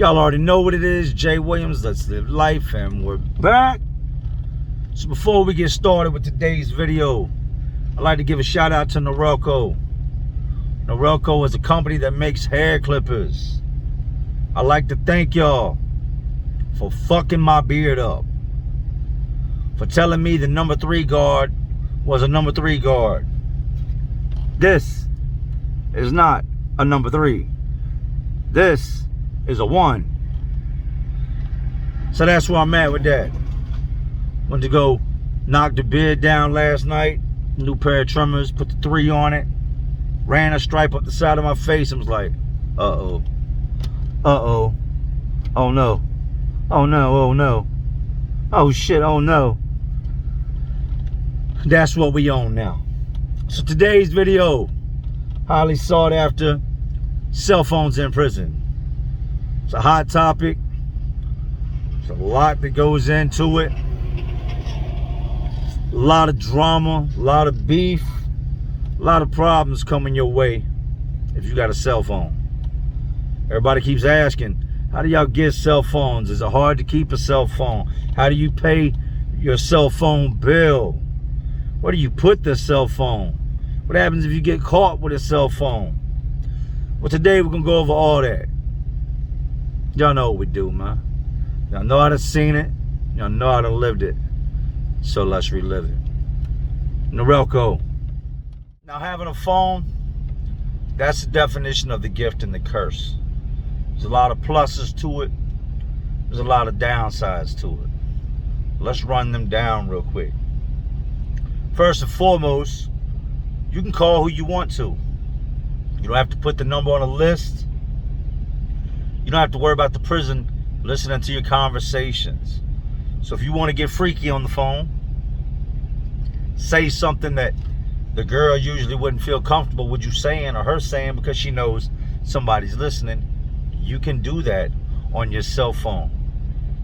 Y'all already know what it is. Jay Williams, Let's Live Life, and we're back. So before we get started with today's video, I'd like to give a shout out to Norelco. Norelco is a company that makes hair clippers. I'd like to thank y'all for fucking my beard up. For telling me the number 3 guard was a number 3 guard. This is not a number 3. This is a 1. So that's where I'm at with that. Went to go knock the beard down last night. New pair of trimmers, put the 3 on it. Ran a stripe up the side of my face and was like, uh-oh. Uh-oh. Oh no. Oh no, oh no. Oh shit, oh no. That's what we own now. So today's video, highly sought after, cell phones in prison. It's a hot topic. There's a lot that goes into it. A lot of drama, a lot of beef, a lot of problems coming your way if you got a cell phone. Everybody keeps asking, how do y'all get cell phones? Is it hard to keep a cell phone? How do you pay your cell phone bill? Where do you put the cell phone? What happens if you get caught with a cell phone? Well, today we're gonna go over all that. Y'all know what we do, man. Y'all know how to seen it. Y'all know how to lived it. So let's relive it. Norelco. Now, having a phone, that's the definition of the gift and the curse. There's a lot of pluses to it. There's a lot of downsides to it. Let's run them down real quick. First and foremost, you can call who you want to. You don't have to put the number on a list. You don't have to worry about the prison listening to your conversations. So if you want to get freaky on the phone, say something that the girl usually wouldn't feel comfortable with you saying or her saying because she knows somebody's listening, you can do that on your cell phone.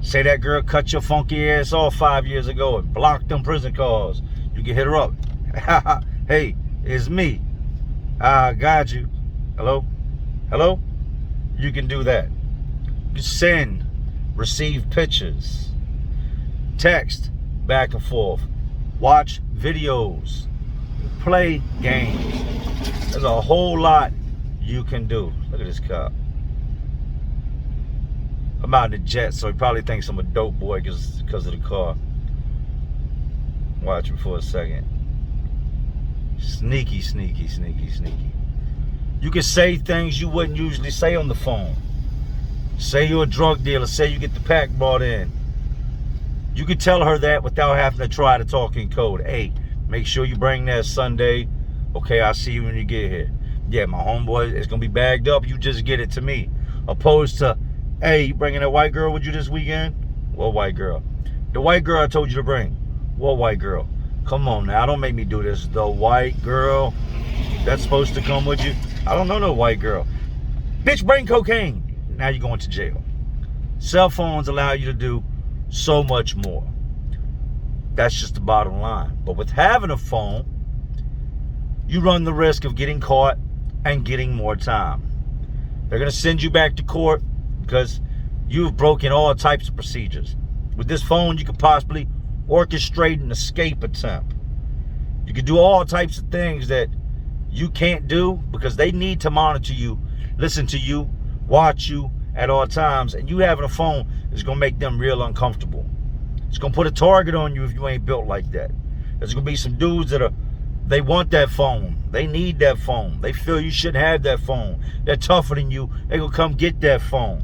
Say that girl cut your funky ass off 5 years ago and blocked them prison calls. You can hit her up. Hey, it's me. I got you. Hello? Hello? You can do that. You can send, receive pictures, text back and forth, watch videos, play games. There's a whole lot you can do. Look at this cop. I'm out in the jet, so he probably thinks I'm a dope boy because of the car. Watch him for a second. Sneaky, sneaky, sneaky, sneaky. You can say things you wouldn't usually say on the phone. Say you're a drug dealer. Say you get the pack brought in. You can tell her that without having to try to talk in code. Hey, make sure you bring that Sunday. Okay, I'll see you when you get here. Yeah, my homeboy is going to be bagged up. You just get it to me. Opposed to, hey, you bringing that white girl with you this weekend? What white girl? The white girl I told you to bring. What white girl? Come on now, don't make me do this. The white girl that's supposed to come with you? I don't know no white girl. Bitch, bring cocaine. Now you're going to jail. Cell phones allow you to do so much more. That's just the bottom line. But with having a phone, you run the risk of getting caught and getting more time. They're going to send you back to court because you've broken all types of procedures. With this phone, you could possibly orchestrate an escape attempt. You can do all types of things that you can't do because they need to monitor you, listen to you, watch you at all times, and you having a phone is going to make them real uncomfortable. It's going to put a target on you if you ain't built like that. There's going to be some dudes that they want that phone. They need that phone. They feel you shouldn't have that phone. They're tougher than you. They're going to come get that phone.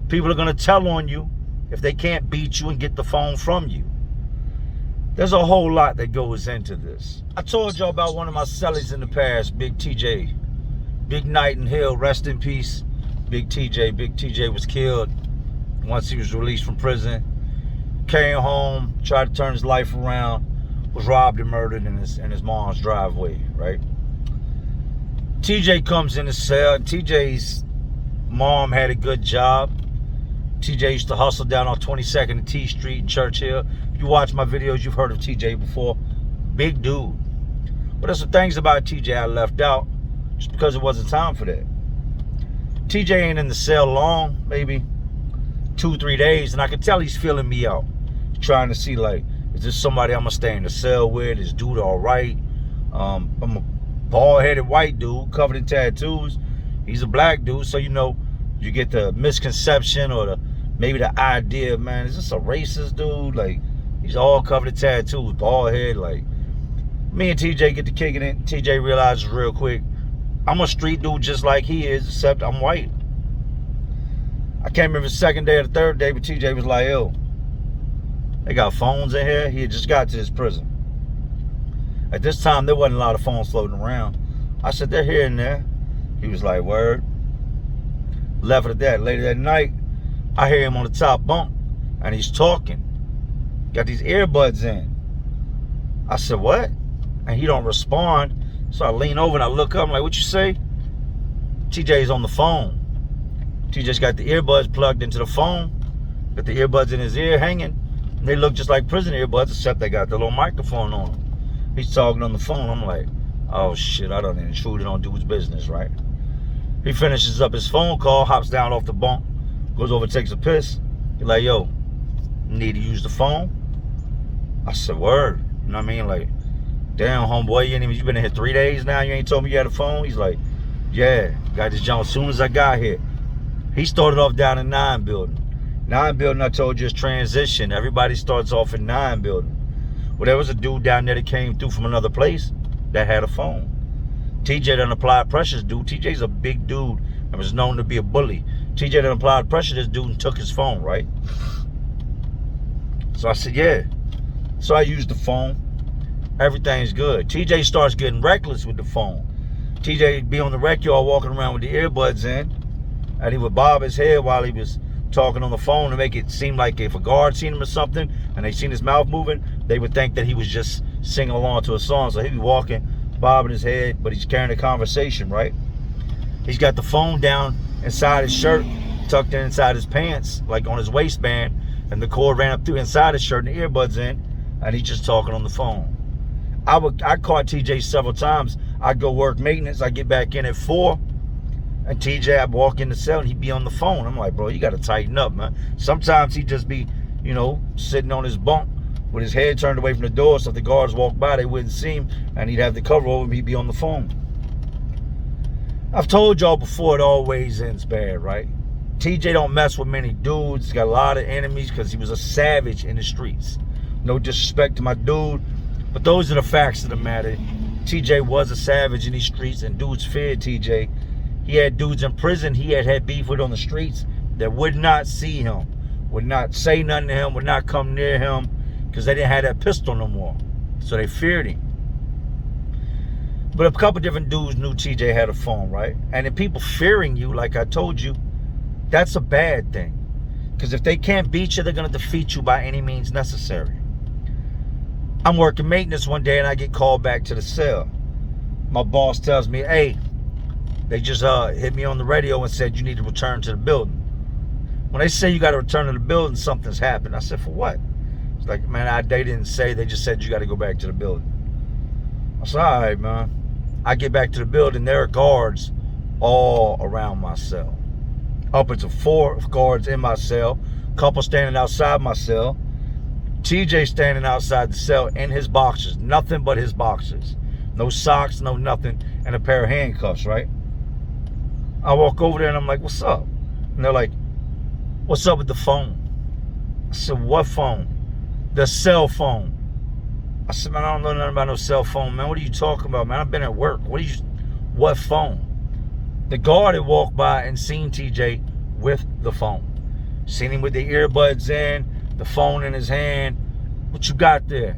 People are going to tell on you if they can't beat you and get the phone from you. There's a whole lot that goes into this. I told y'all about one of my cellies in the past, Big TJ. Big Night and Hill, rest in peace, Big TJ. Big TJ was killed once he was released from prison. Came home, tried to turn his life around, was robbed and murdered in his mom's driveway, right? TJ comes in his cell, and TJ's mom had a good job. TJ used to hustle down on 22nd and T Street in Churchill. If you watch my videos, you've heard of TJ before. Big dude. But there's some things about TJ I left out just because it wasn't time for that. TJ ain't in the cell long, maybe 2-3 days, and I can tell he's feeling me out. He's trying to see, like, is this somebody I'm gonna stay in the cell with? Is dude all right? I'm a bald-headed white dude covered in tattoos. He's a black dude, so you know, you get the misconception or maybe the idea, man, is this a racist dude? Like, he's all covered in tattoos, bald head. Like, me and TJ get to kicking it. TJ realizes real quick, I'm a street dude just like he is, except I'm white. I can't remember the second day or the third day, but TJ was like, yo, they got phones in here. He had just got to his prison. At this time, there wasn't a lot of phones floating around. I said, they're here and there. He was like, word. Left it at that. Later that night, I hear him on the top bunk, and he's talking. Got these earbuds in. I said, what? And he don't respond. So I lean over and I look up. I'm like, what you say? TJ's on the phone. TJ's got the earbuds plugged into the phone. Got the earbuds in his ear hanging. And they look just like prison earbuds, except they got the little microphone on them. He's talking on the phone. I'm like, oh shit, I done intruded on dude's business, right? He finishes up his phone call, hops down off the bunk, goes over, takes a piss. He's like, yo, need to use the phone? I said, word. You know what I mean? Like, damn, homeboy, you been in here 3 days now? You ain't told me you had a phone? He's like, yeah, got this jump as soon as I got here. He started off down in 9 building. 9 building, I told you, is transition. Everybody starts off in 9 building. Well, there was a dude down there that came through from another place that had a phone. TJ done applied pressure, dude. TJ's a big dude and was known to be a bully. TJ done applied pressure to this dude and took his phone, right? So I said, yeah. So I used the phone. Everything's good. TJ starts getting reckless with the phone. TJ be on the rec yard walking around with the earbuds in, and he would bob his head while he was talking on the phone to make it seem like if a guard seen him or something and they seen his mouth moving, they would think that he was just singing along to a song. So he'd be walking, bobbing his head, but he's carrying a conversation, right? He's got the phone down inside his shirt, tucked in inside his pants, like on his waistband, and the cord ran up through inside his shirt and the earbuds in, and he's just talking on the phone. I caught TJ several times. I'd go work maintenance. I get back in at 4, and TJ, I'd walk in the cell, and he'd be on the phone. I'm like, bro, you got to tighten up, man. Sometimes he'd just be, you know, sitting on his bunk with his head turned away from the door, so if the guards walked by, they wouldn't see him, and he'd have the cover over him. He'd be on the phone. I've told y'all before, it always ends bad, right? TJ don't mess with many dudes. He's got a lot of enemies because he was a savage in the streets. No disrespect to my dude, but those are the facts of the matter. TJ was a savage in these streets, and dudes feared TJ. He had dudes in prison he had beef with on the streets that would not see him, would not say nothing to him, would not come near him, because they didn't have that pistol no more. So they feared him. But a couple different dudes knew TJ had a phone, right? And if people fearing you, like I told you, that's a bad thing. Because if they can't beat you, they're going to defeat you by any means necessary. I'm working maintenance one day and I get called back to the cell. My boss tells me, hey, they just hit me on the radio and said you need to return to the building. When they say you got to return to the building, something's happened. I said, for what? It's like, man, they didn't say. They just said you got to go back to the building. I said, all right, man. I get back to the building. There are guards all around my cell. Up to 4 guards in my cell. Couple standing outside my cell. TJ standing outside the cell in his boxers. Nothing but his boxers. No socks, no nothing. And a pair of handcuffs, right? I walk over there and I'm like, what's up? And they're like, what's up with the phone? I said, what phone? The cell phone. I said, man, I don't know nothing about no cell phone, man. What are you talking about, man? I've been at work. What phone? The guard had walked by and seen TJ with the phone. Seen him with the earbuds in, the phone in his hand. What you got there?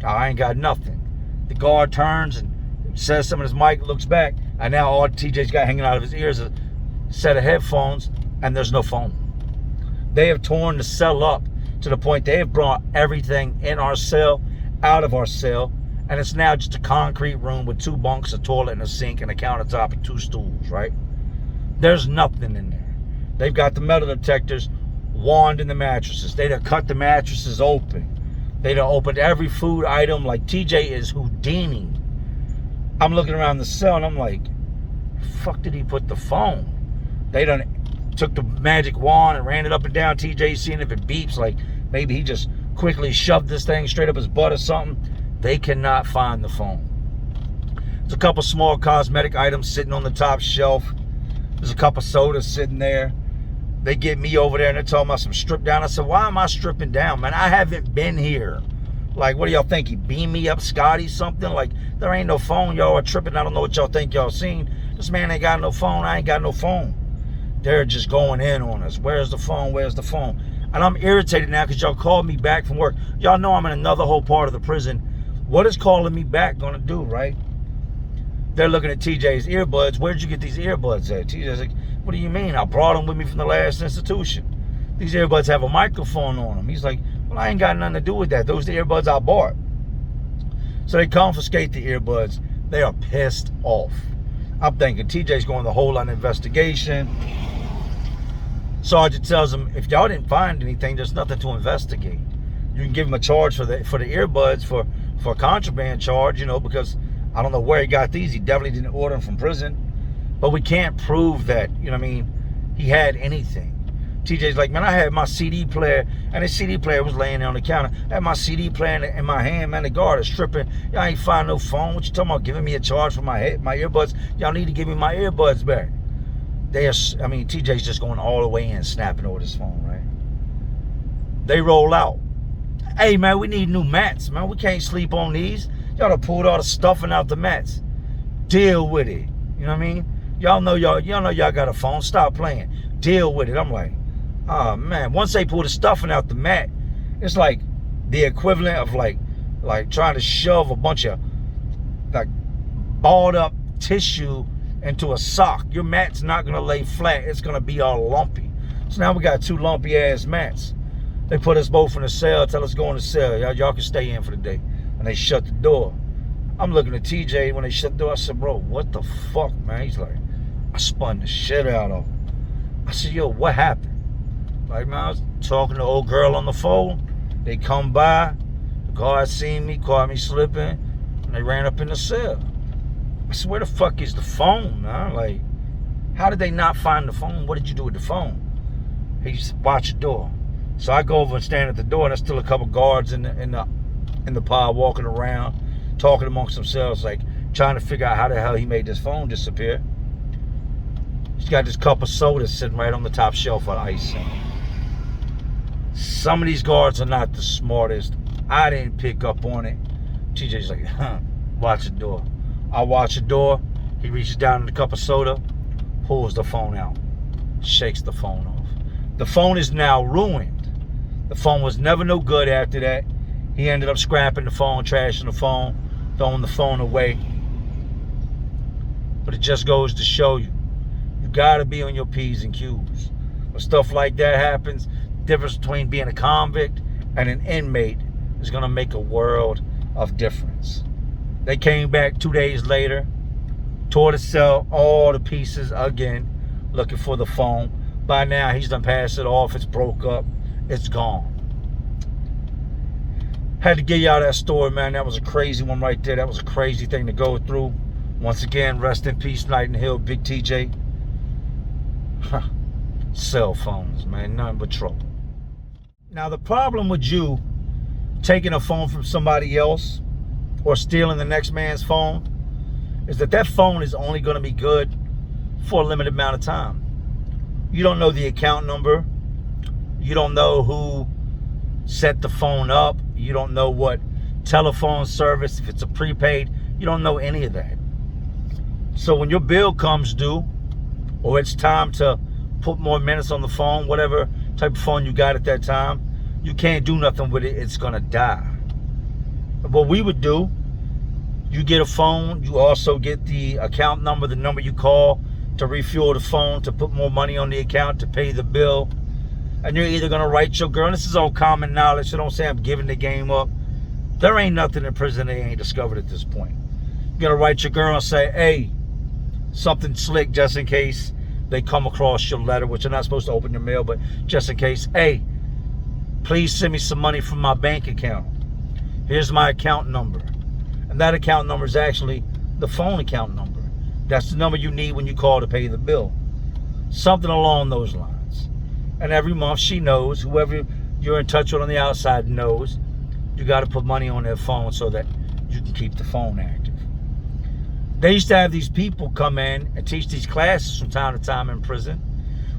I ain't got nothing. The guard turns and says something in his mic, looks back, and now all TJ's got hanging out of his ears is a set of headphones, and there's no phone. They have torn the cell up to the point they have brought everything in our cell out of our cell, and it's now just a concrete room with 2 bunks, a toilet and a sink and a countertop and 2 stools, right? There's nothing in there. They've got the metal detectors wand in the mattresses. They done cut the mattresses open. They done opened every food item. Like TJ is Houdini. I'm looking around the cell and I'm like, fuck did he put the phone? They done took the magic wand and ran it up and down TJ, seeing if it beeps, like maybe he just quickly shoved this thing straight up his butt or something. They cannot find the phone. There's a couple small cosmetic items sitting on the top shelf. There's a couple sodas sitting there. They get me over there and they're talking about some strip down. I said, why am I stripping down, man? I haven't been here. Like, what do y'all think? He beamed me up, Scotty, something? Like, there ain't no phone. Y'all are tripping. I don't know what y'all think y'all seen. This man ain't got no phone. I ain't got no phone. They're just going in on us. Where's the phone? Where's the phone? And I'm irritated now because y'all called me back from work. Y'all know I'm in another whole part of the prison. What is calling me back going to do, right? They're looking at TJ's earbuds. Where'd you get these earbuds at? TJ's like, what do you mean? I brought them with me from the last institution. These earbuds have a microphone on them. He's like, well, I ain't got nothing to do with that. Those are the earbuds I bought. So they confiscate the earbuds. They are pissed off. I'm thinking TJ's going the whole on investigation. Sergeant tells him, if y'all didn't find anything, there's nothing to investigate. You can give him a charge for the earbuds for a contraband charge, you know, because I don't know where he got these. He definitely didn't order them from prison. But we can't prove that, you know what I mean, he had anything. TJ's like, man, I had my CD player, and his CD player was laying there on the counter. I had my CD player in my hand, man. The guard is stripping. Y'all ain't find no phone. What you talking about giving me a charge for my earbuds? Y'all need to give me my earbuds back. TJ's just going all the way in, snapping over this phone, right? They roll out. Hey, man, we need new mats, man. We can't sleep on these. Y'all done pulled all the stuffing out the mats. Deal with it. You know what I mean? Y'all know y'all got a phone. Stop playing. Deal with it. I'm like, oh man. Once they pull the stuffing out the mat, it's like the equivalent of like trying to shove a bunch of like balled up tissue into a sock. Your mat's not gonna lay flat. It's gonna be all lumpy. So now we got two lumpy ass mats. They put us both in a cell, tell us go in the cell. Y'all can stay in for the day. And they shut the door. I'm looking at TJ when they shut the door. I said, bro, what the fuck, man? He's like, I spun the shit out of him. I said, yo, what happened? Like, man, I was talking to the old girl on the phone. They come by. The guard seen me, caught me slipping, and they ran up in the cell. I said, where the fuck is the phone, man? Like, how did they not find the phone? What did you do with the phone? He said, watch the door. So I go over and stand at the door, and there's still a couple guards in the pod walking around, talking amongst themselves, like trying to figure out how the hell he made this phone disappear. He's got this cup of soda sitting right on the top shelf of ice. Some of these guards are not the smartest. I didn't pick up on it. TJ's like, watch the door. I watch the door. He reaches down in the cup of soda, pulls the phone out, shakes the phone off. The phone is now ruined. The phone was never no good after that. He ended up scrapping the phone, trashing the phone, throwing the phone away. But it just goes to show you, you gotta be on your P's and Q's. When stuff like that happens, the difference between being a convict and an inmate is gonna make a world of difference. They came back 2 days later, tore the cell all the pieces again, looking for the phone. By now, he's done passed it off. It's broke up. It's gone. Had to get y'all that story, man. That was a crazy one right there. That was a crazy thing to go through. Once again, rest in peace, Nightingale, Big TJ. Cell phones, man. Nothing but trouble. Now, the problem with you taking a phone from somebody else or stealing the next man's phone is that phone is only going to be good for a limited amount of time. You don't know the account number. You don't know who set the phone up. You don't know what telephone service, if it's a prepaid. You don't know any of that. So when your bill comes due, or it's time to put more minutes on the phone, whatever type of phone you got at that time, you can't do nothing with it. It's gonna die. What we would do, you get a phone, you also get the account number, the number you call to refuel the phone, to put more money on the account, to pay the bill. And you're either gonna write your girl, and this is all common knowledge, so don't say I'm giving the game up. There ain't nothing in prison they ain't discovered at this point. You're gonna write your girl and say, hey, something slick just in case they come across your letter, which you're not supposed to open your mail, but just in case, hey, please send me some money from my bank account. Here's my account number. And that account number is actually the phone account number. That's the number you need when you call to pay the bill. Something along those lines. And every month she knows, whoever you're in touch with on the outside knows, you got to put money on their phone so that you can keep the phone active. They used to have these people come in and teach these classes from time to time in prison.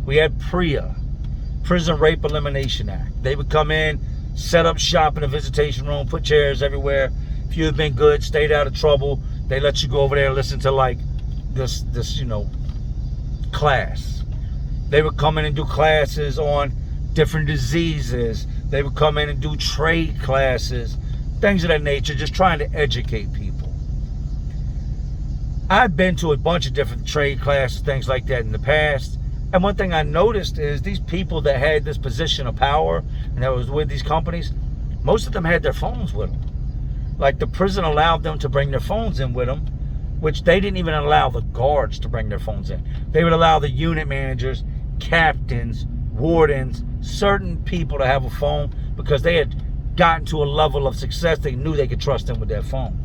We had PREA, Prison Rape Elimination Act. They would come in, set up shop in a visitation room, put chairs everywhere. If you had been good, stayed out of trouble, they let you go over there and listen to like this class. They would come in and do classes on different diseases. They would come in and do trade classes, things of that nature, just trying to educate people. I've been to a bunch of different trade classes, things like that in the past. And one thing I noticed is these people that had this position of power and that was with these companies, most of them had their phones with them. Like the prison allowed them to bring their phones in with them, which they didn't even allow the guards to bring their phones in. They would allow the unit managers, captains, wardens, certain people to have a phone because they had gotten to a level of success. They knew they could trust them with their phone.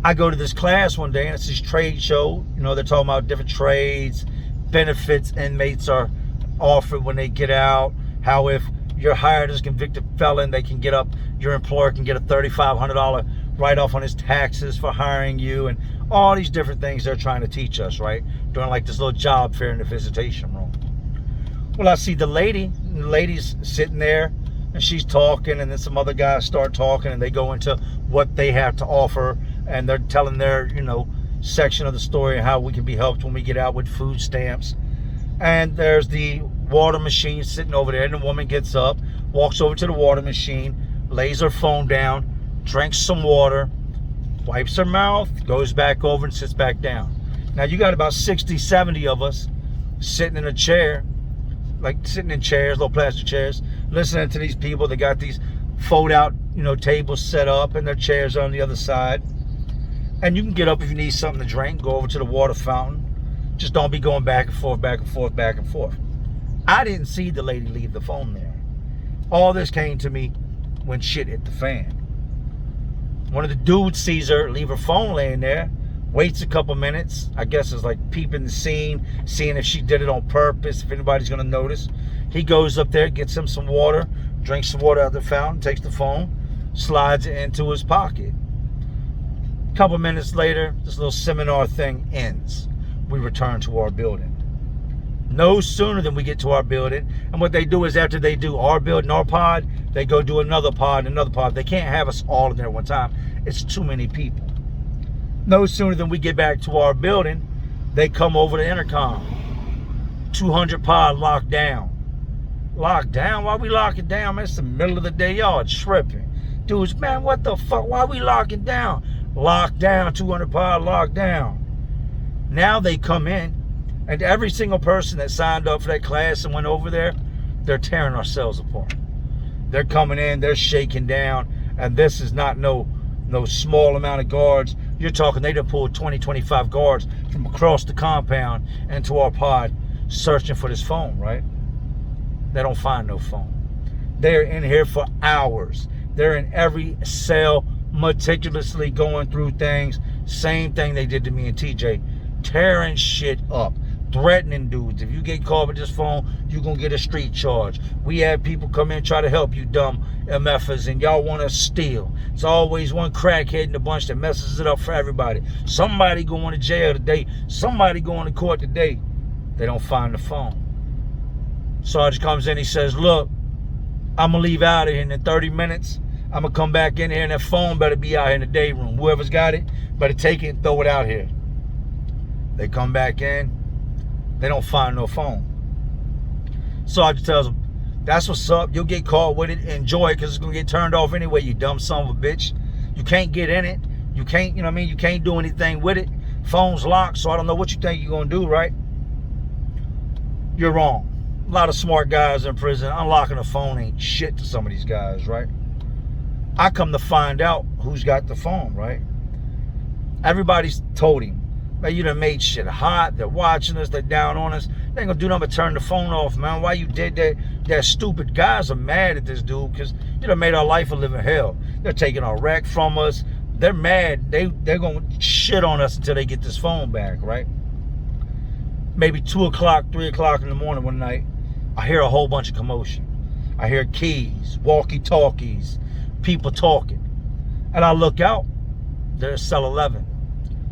I go to this class one day and it's this trade show. You know, they're talking about different trades, benefits inmates are offered when they get out, how if you're hired as a convicted felon, they can get up, your employer can get a $3,500 write-off on his taxes for hiring you, and all these different things they're trying to teach us, right? During like this little job fair in the visitation room. Well, I see the lady's sitting there and she's talking, and then some other guys start talking and they go into what they have to offer, and they're telling their, section of the story, how we can be helped when we get out with food stamps. And there's the water machine sitting over there, and the woman gets up, walks over to the water machine, lays her phone down, drinks some water, wipes her mouth, goes back over and sits back down. Now you got about 60, 70 of us sitting in a chair, like sitting in chairs, little plastic chairs, listening to these people. They got these fold out, tables set up, and their chairs are on the other side. And you can get up if you need something to drink, go over to the water fountain. Just don't be going back and forth, back and forth, back and forth. I didn't see the lady leave the phone there. All this came to me when shit hit the fan. One of the dudes sees her leave her phone laying there, waits a couple minutes. I guess it's like peeping the scene, seeing if she did it on purpose, if anybody's gonna notice. He goes up there, gets him some water, drinks some water out of the fountain, takes the phone, slides it into his pocket. A couple minutes later, this little seminar thing ends. We return to our building. No sooner than we get to our building, and what they do is after they do our building, our pod, they go do another pod, another pod. They can't have us all in there at one time. It's too many people. No sooner than we get back to our building, they come over the intercom. 200 pod locked down. Locked down? Why we locking down, man? It's the middle of the day. Y'all tripping. Dudes, man, what the fuck? Why we locking down? Locked down, 200 pod locked down. Now they come in, and every single person that signed up for that class and went over there, they're tearing our cells apart. They're coming in, they're shaking down, and this is not no small amount of guards. You're talking they done pulled 20, 25 guards from across the compound into our pod searching for this phone, right? They don't find no phone. They're in here for hours. They're in every cell, meticulously going through things. Same thing they did to me and TJ. Tearing shit up, threatening dudes. If you get caught with this phone, you're gonna get a street charge. We have people come in try to help you dumb MFers, and y'all want to steal. It's always one crackhead in the bunch that messes it up for everybody. Somebody going to jail today, somebody going to court today. They don't find the phone. Sergeant comes in, he says, look, I'm gonna leave out of here in 30 minutes. I'm gonna come back in here, and that phone better be out here in the day room. Whoever's got it better take it and throw it out here. They come back in, they don't find no phone. Sergeant tells them, that's what's up. You'll get caught with it. Enjoy it, because it's going to get turned off anyway, you dumb son of a bitch. You can't get in it. You can't, you can't do anything with it. Phone's locked, so I don't know what you think you're going to do, right? You're wrong. A lot of smart guys in prison. Unlocking a phone ain't shit to some of these guys, right? I come to find out who's got the phone, right? Everybody's told him, man, you done made shit hot. They're watching us. They're down on us. They ain't gonna do nothing but turn the phone off, man. Why you did that? That stupid. Guys are mad at this dude because you done made our life a living hell. They're taking our wreck from us. They're mad. They're gonna shit on us until they get this phone back, right? maybe 2 o'clock, 3 o'clock in the morning one night, I hear a whole bunch of commotion. I hear keys, walkie-talkies, people talking. And I look out, there's cell 11.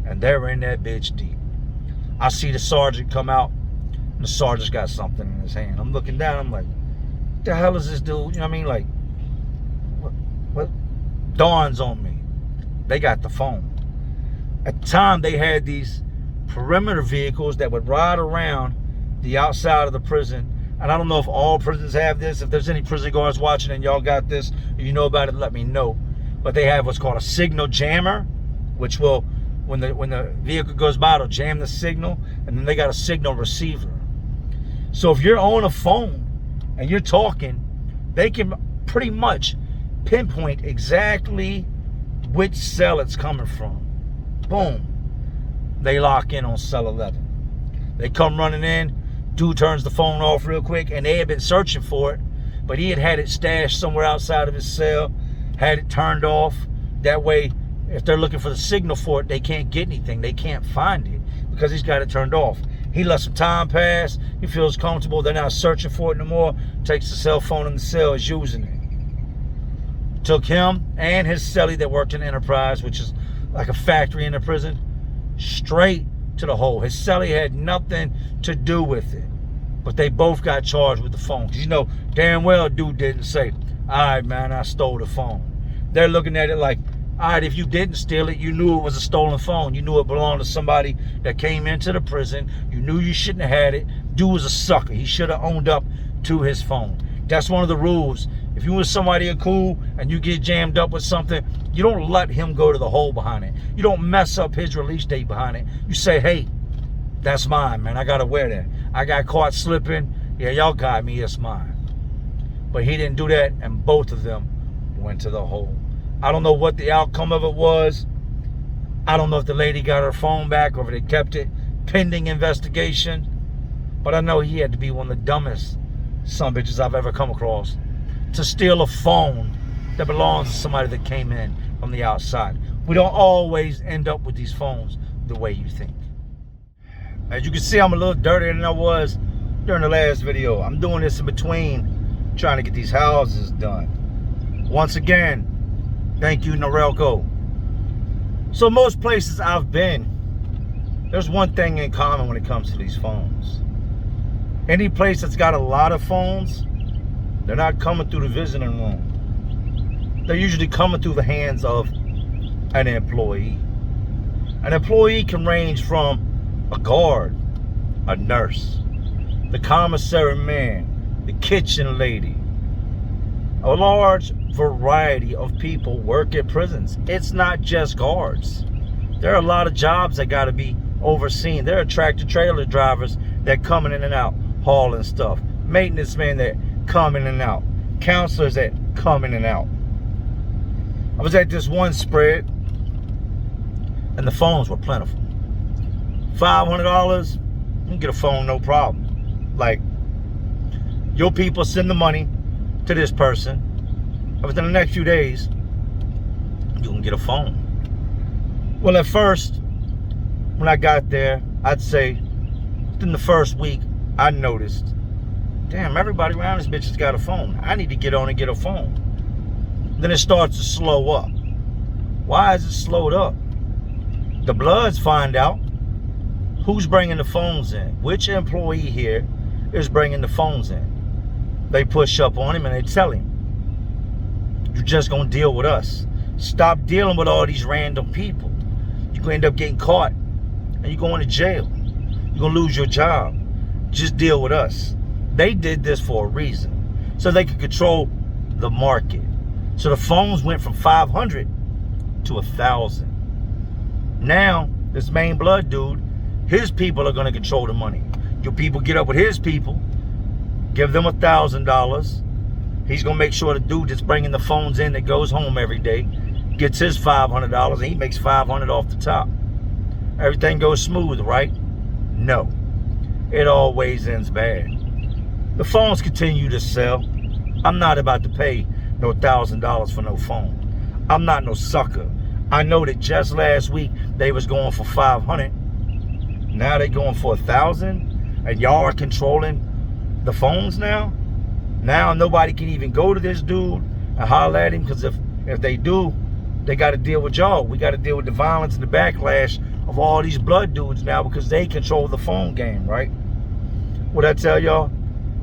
And they're in that bitch deep. I see the sergeant come out, and the sergeant's got something in his hand. I'm looking down, I'm like, what the hell is this dude? You know what I mean? Like, what dawns on me? They got the phone. At the time, they had these perimeter vehicles that would ride around the outside of the prison. And I don't know if all prisons have this. If there's any prison guards watching and y'all got this, if you know about it, let me know. But they have what's called a signal jammer, which will, when the vehicle goes by, it'll jam the signal. And then they got a signal receiver. So if you're on a phone and you're talking, they can pretty much pinpoint exactly which cell it's coming from. Boom. They lock in on cell 11. They come running in. Dude turns the phone off real quick, and they had been searching for it, but he had it stashed somewhere outside of his cell, had it turned off. That way, if they're looking for the signal for it, they can't get anything. They can't find it because he's got it turned off. He let some time pass. He feels comfortable. They're not searching for it no more. Takes the cell phone in the cell, is using it. Took him and his cellie that worked in Enterprise, which is like a factory in the prison, straight to the hole. His cellie had nothing to do with it, but they both got charged with the phone. Because you know damn well dude didn't say, all right, man, I stole the phone. They're looking at it like, all right, if you didn't steal it, you knew it was a stolen phone. You knew it belonged to somebody that came into the prison. You knew you shouldn't have had it. Dude was a sucker. He should have owned up to his phone. That's one of the rules. If you was somebody cool and you get jammed up with something, you don't let him go to the hole behind it. You don't mess up his release date behind it. You say, hey, that's mine, man. I got to wear that. I got caught slipping. Yeah, y'all got me. It's mine. But he didn't do that, and both of them went to the hole. I don't know what the outcome of it was. I don't know if the lady got her phone back or if they kept it pending investigation. But I know he had to be one of the dumbest sumbitches I've ever come across to steal a phone that belongs to somebody that came in from the outside. We don't always end up with these phones the way you think. As you can see, I'm a little dirtier than I was during the last video. I'm doing this in between trying to get these houses done. Once again, thank you, Norelco. So most places I've been, there's one thing in common when it comes to these phones. Any place that's got a lot of phones, they're not coming through the visiting room. They're usually coming through the hands of an employee. An employee can range from a guard, a nurse, the commissary man, the kitchen lady. A large variety of people work at prisons. It's not just guards. There are a lot of jobs that got to be overseen. There are tractor trailer drivers that come in and out hauling stuff, maintenance men that come in and out, counselors that come in and out. I was at this one spread and the phones were plentiful. $500, you can get a phone no problem. Like, your people send the money to this person, and within the next few days you can get a phone. Well, at first when I got there, I'd say within the first week I noticed, damn, everybody around this bitch has got a phone. I need to get on and get a phone. Then it starts to slow up. Why is it slowed up? The Bloods find out who's bringing the phones in. Which employee here is bringing the phones in? They push up on him and they tell him, you're just gonna deal with us. Stop dealing with all these random people. You're gonna end up getting caught and you're going to jail. You're gonna lose your job. Just deal with us. They did this for a reason, so they could control the market. So the phones went from 500 to 1,000. Now, this main blood dude, his people are gonna control the money. Your people get up with his people, give them $1,000. He's gonna make sure the dude that's bringing the phones in that goes home every day gets his $500 and he makes $500 off the top. Everything goes smooth, right? No, it always ends bad. The phones continue to sell. I'm not about to pay no $1,000 for no phone. I'm not no sucker. I know that just last week they was going for 500. Now they going for 1,000. and y'all are controlling the phones now. Now nobody can even go to this dude and holler at him, because if they do, they got to deal with y'all. We got to deal with the violence and the backlash of all these blood dudes now, because they control the phone game, right? What I tell y'all,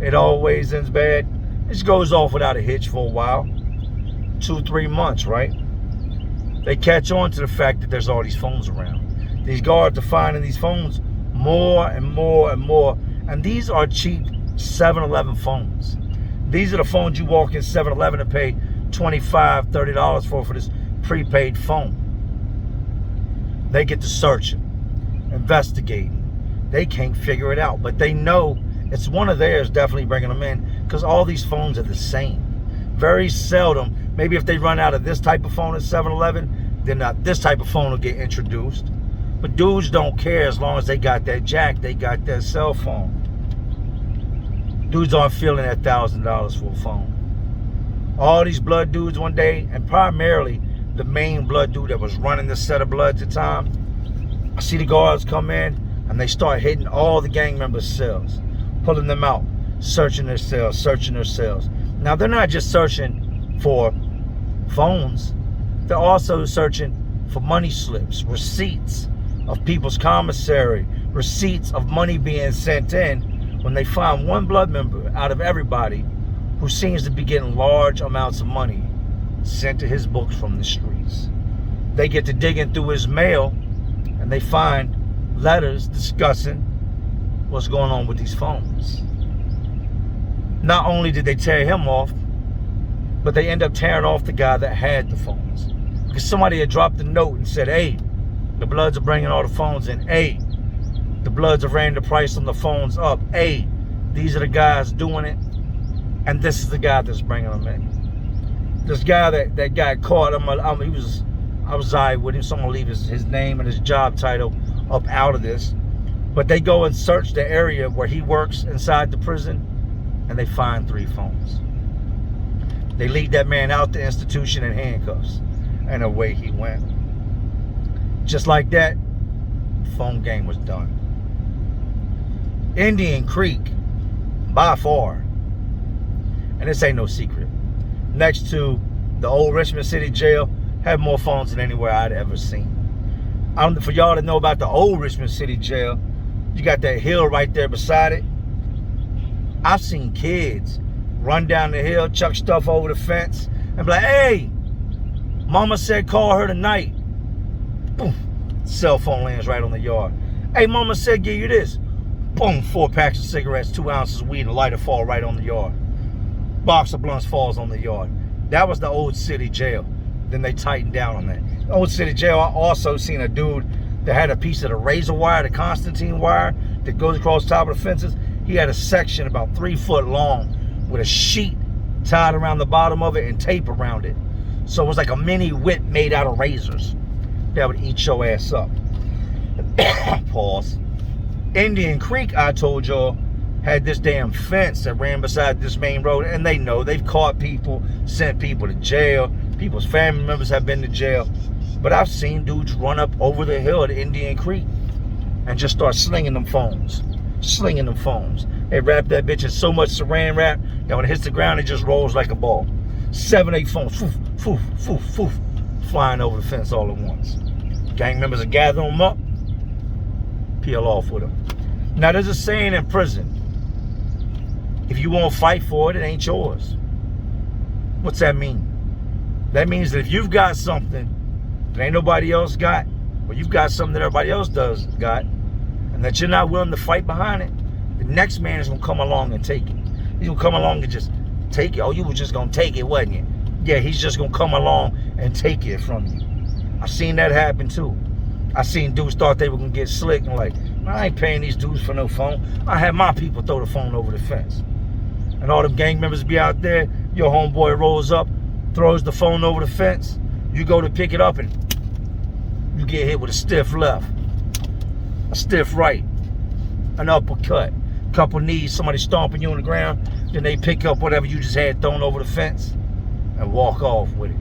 it always ends bad. This goes off without a hitch for a while, 2-3 months, right? They catch on to the fact that there's all these phones around. These guards are finding these phones more and more and more, and these are cheap 7-Eleven phones. These are the phones you walk in 7-Eleven and pay $25, $30 for this prepaid phone. They get to searching, investigating. They can't figure it out, but they know it's one of theirs definitely bringing them in, because all these phones are the same. Very seldom, maybe if they run out of this type of phone at 7-Eleven, then this type of phone will get introduced. But dudes don't care as long as they got that jack, they got that cell phone. Dudes aren't feeling that $1,000 for a phone. All these blood dudes one day, and primarily the main blood dude that was running this set of bloods at the time, I see the guards come in and they start hitting all the gang members' cells, pulling them out, searching their cells, searching their cells. Now they're not just searching for phones, they're also searching for money slips, receipts of people's commissary, receipts of money being sent in, when they find one blood member out of everybody who seems to be getting large amounts of money sent to his books from the streets. They get to digging through his mail and they find letters discussing what's going on with these phones. Not only did they tear him off, but they end up tearing off the guy that had the phones, because somebody had dropped a note and said, hey, the bloods are bringing all the phones in. Hey, the bloods have ran the price on the phones up. Hey, these are the guys doing it, and this is the guy that's bringing them in. This guy that got caught, I was alright with him, so I'm gonna leave his name and his job title up out of this. But they go and search the area where he works inside the prison, and they find 3 phones. They lead that man out the institution in handcuffs, and away he went. Just like that, the phone game was done. Indian Creek, by far, and this ain't no secret, next to the old Richmond City Jail, had more phones than anywhere I'd ever seen. For y'all to know about the old Richmond City Jail, you got that hill right there beside it. I've seen kids run down the hill, chuck stuff over the fence, and be like, hey, mama said call her tonight. Boom, cell phone lands right on the yard. Hey, mama said give you this. Boom, 4 packs of cigarettes, 2 ounces of weed, and a lighter fall right on the yard. Box of blunts falls on the yard. That was the old city jail. Then they tightened down on that. The old city jail, I also seen a dude that had a piece of the razor wire, the Constantine wire that goes across the top of the fences. He had a section about 3 foot long with a sheet tied around the bottom of it and tape around it. So it was like a mini whip made out of razors that would eat your ass up. Pause. Indian Creek, I told y'all, had this damn fence that ran beside this main road, and they know they've caught people, sent people to jail. People's family members have been to jail. But I've seen dudes run up over the hill at Indian Creek and just start slinging them phones. Slinging them phones. They wrap that bitch in so much saran wrap that when it hits the ground, it just rolls like a ball. 7, 8 phones, foof, foof, foof, foof, flying over the fence all at once. Gang members are gathering them up, peel off with them. Now, there's a saying in prison: if you won't fight for it, it ain't yours. What's that mean? That means that if you've got something that ain't nobody else got, or you've got something that everybody else got, and that you're not willing to fight behind it, the next man is gonna come along and take it. He's gonna come along and just take it. Oh, you were just gonna take it, wasn't you? Yeah, he's just gonna come along and take it from you. I've seen that happen too. I seen dudes thought they were gonna get slick and like, I ain't paying these dudes for no phone. I had my people throw the phone over the fence. And all them gang members be out there, your homeboy rolls up, throws the phone over the fence, you go to pick it up and you get hit with a stiff left, a stiff right, an uppercut, couple knees, somebody stomping you on the ground, then they pick up whatever you just had thrown over the fence and walk off with it.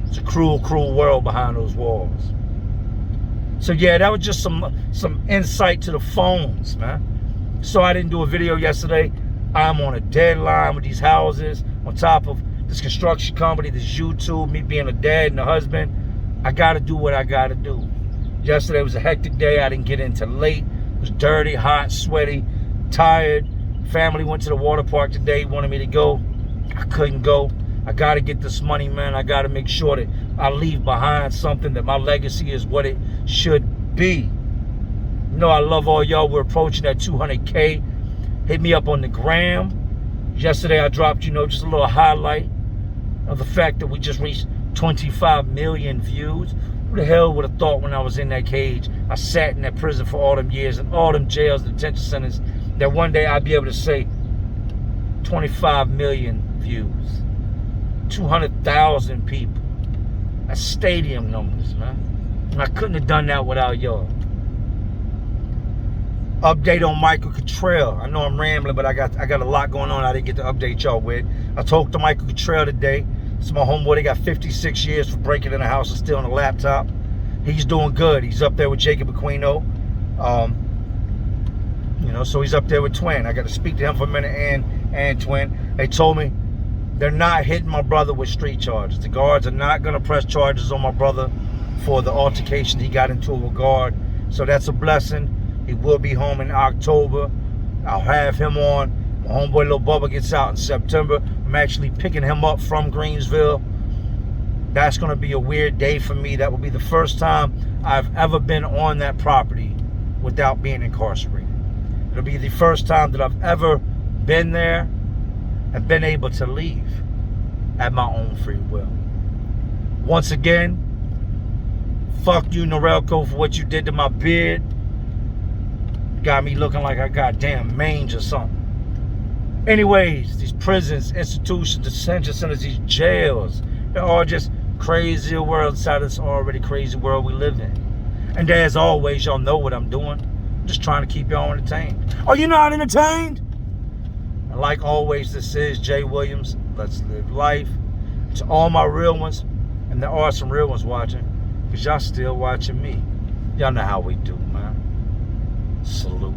It's a cruel, cruel world behind those walls. So yeah, that was just some insight to the phones, man. So I didn't do a video yesterday. I'm on a deadline with these houses, on top of this construction company, this YouTube, me being a dad and a husband. I gotta do what I gotta do. Yesterday was a hectic day. I didn't get in till late. It was dirty, hot, sweaty, tired. Family went to the water park today, wanted me to go. I couldn't go. I gotta get this money, man. I gotta make sure that I leave behind something, that my legacy is what it should be. You know, I love all y'all. We're approaching that 200K. Hit me up on the gram. Yesterday I dropped, you know, just a little highlight of the fact that we just reached 25 million views. Who the hell would have thought when I was in that cage, I sat in that prison for all them years and all them jails, detention centers, that one day I'd be able to say 25 million views, 200,000 people. That's stadium numbers, man. And I couldn't have done that without y'all. Update on Michael Cottrell. I know I'm rambling, but I got a lot going on I didn't get to update y'all with. I talked to Michael Cottrell today. It's my homeboy. They got 56 years for breaking in a house and stealing a laptop. He's doing good. He's up there with Jacob Aquino. You know, so he's up there with Twin. I got to speak to him for a minute and Twin. They told me they're not hitting my brother with street charges. The guards are not going to press charges on my brother for the altercation he got into with a guard. So that's a blessing. He will be home in October. I'll have him on. My homeboy Lil Bubba gets out in September. I'm actually picking him up from Greensville. That's going to be a weird day for me. That will be the first time I've ever been on that property without being incarcerated. It'll be the first time that I've ever been there and been able to leave at my own free will. Once again, fuck you, Norelco, for what you did to my beard. Got me looking like I got damn mange or something. Anyways, these prisons, institutions, detention centers, these jails, they're all just crazy world inside this already crazy world we live in. And as always, y'all know what I'm doing. I'm just trying to keep y'all entertained. Are you not entertained? And like always, this is Jay Williams. Let's live life. To all my real ones, and there are some real ones watching, because y'all still watching me. Y'all know how we do, man. Salute.